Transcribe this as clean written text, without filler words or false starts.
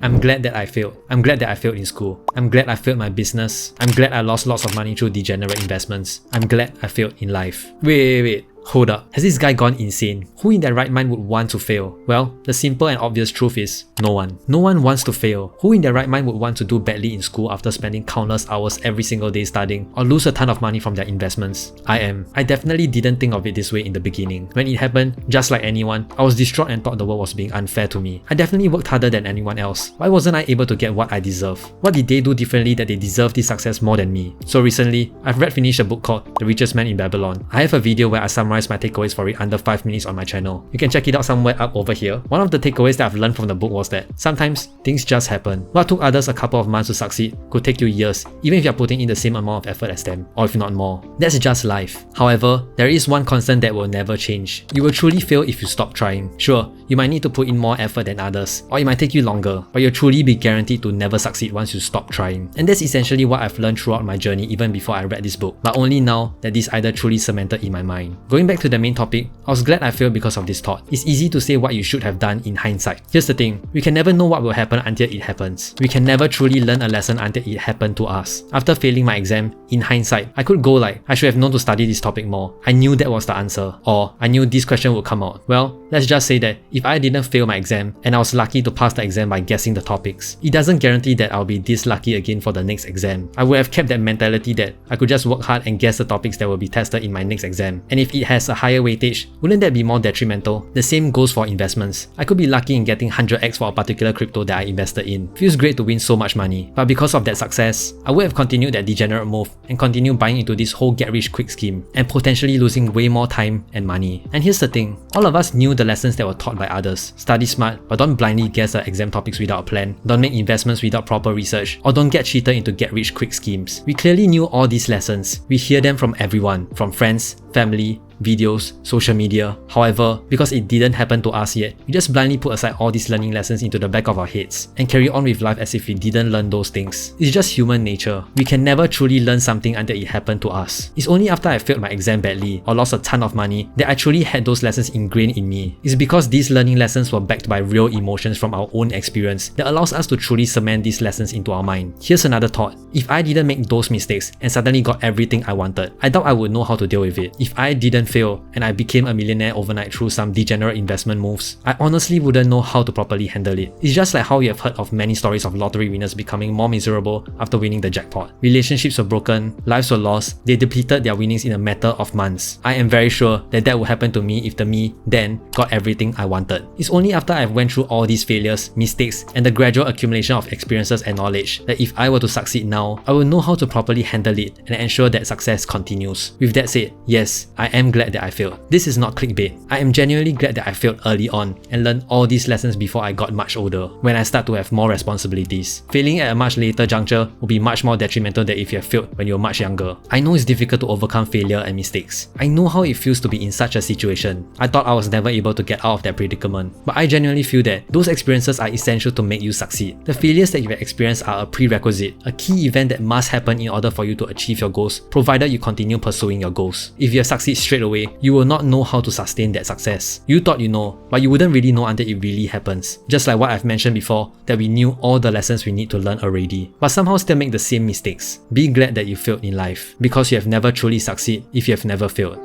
I'm glad that I failed. I'm glad that I failed in school. I'm glad I failed my business. I'm glad I lost lots of money through degenerate investments. I'm glad I failed in life. Wait. Hold up. Has this guy gone insane? Who in their right mind would want to fail? Well, the simple and obvious truth is no one. No one wants to fail. Who in their right mind would want to do badly in school after spending countless hours every single day studying or lose a ton of money from their investments? I am. I definitely didn't think of it this way in the beginning. When it happened, just like anyone, I was distraught and thought the world was being unfair to me. I definitely worked harder than anyone else. Why wasn't I able to get what I deserve? What did they do differently that they deserve this success more than me? So recently, I've finished a book called The Richest Man in Babylon. I have a video where I summarize my takeaways for it under 5 minutes on my channel. You can check it out somewhere up over here. One of the takeaways that I've learned from the book was that sometimes things just happen. What took others a couple of months to succeed could take you years, even if you're putting in the same amount of effort as them, or if not more. That's just life. However, there is one constant that will never change. You will truly fail if you stop trying. Sure, you might need to put in more effort than others, or it might take you longer, but you'll truly be guaranteed to never succeed once you stop trying. And that's essentially what I've learned throughout my journey even before I read this book, but only now that this either truly cemented in my mind. Going back to the main topic, I was glad I failed because of this thought. It's easy to say what you should have done in hindsight. Here's the thing, we can never know what will happen until it happens. We can never truly learn a lesson until it happened to us. After failing my exam, in hindsight, I could go like, I should have known to study this topic more. I knew that was the answer. Or, I knew this question would come out. Well, let's just say that if I didn't fail my exam, and I was lucky to pass the exam by guessing the topics, it doesn't guarantee that I'll be this lucky again for the next exam. I would have kept that mentality that I could just work hard and guess the topics that will be tested in my next exam. And if it has a higher weightage, wouldn't that be more detrimental? The same goes for investments. I could be lucky in getting 100x for a particular crypto that I invested in. Feels great to win so much money, but because of that success, I would have continued that degenerate move and continue buying into this whole get rich quick scheme and potentially losing way more time and money. And here's the thing, all of us knew the lessons that were taught by others. Study smart, but don't blindly guess the exam topics without a plan. Don't make investments without proper research, or don't get cheated into get rich quick schemes. We clearly knew all these lessons. We hear them from everyone, from friends, family, videos, social media. However, because it didn't happen to us yet, we just blindly put aside all these learning lessons into the back of our heads and carry on with life as if we didn't learn those things. It's just human nature. We can never truly learn something until it happened to us. It's only after I failed my exam badly or lost a ton of money that I truly had those lessons ingrained in me. It's because these learning lessons were backed by real emotions from our own experience that allows us to truly cement these lessons into our mind. Here's another thought. If I didn't make those mistakes and suddenly got everything I wanted, I doubt I would know how to deal with it. If I didn't fail and I became a millionaire overnight through some degenerate investment moves, I honestly wouldn't know how to properly handle it. It's just like how you have heard of many stories of lottery winners becoming more miserable after winning the jackpot. Relationships were broken, lives were lost, they depleted their winnings in a matter of months. I am very sure that that would happen to me if the me then got everything I wanted. It's only after I've went through all these failures, mistakes, and the gradual accumulation of experiences and knowledge that if I were to succeed now, I will know how to properly handle it and ensure that success continues. With that said, yes, I am glad that I failed. This is not clickbait. I am genuinely glad that I failed early on and learned all these lessons before I got much older, when I start to have more responsibilities. Failing at a much later juncture will be much more detrimental than if you have failed when you were much younger. I know it's difficult to overcome failure and mistakes. I know how it feels to be in such a situation. I thought I was never able to get out of that predicament, but I genuinely feel that those experiences are essential to make you succeed. The failures that you have experienced are a prerequisite, a key event that must happen in order for you to achieve your goals, provided you continue pursuing your goals. If you succeed straight away, you will not know how to sustain that success. You thought you know, but you wouldn't really know until it really happens. Just like what I've mentioned before, that we knew all the lessons we need to learn already, but somehow still make the same mistakes. Be glad that you failed in life, because you have never truly succeeded if you have never failed.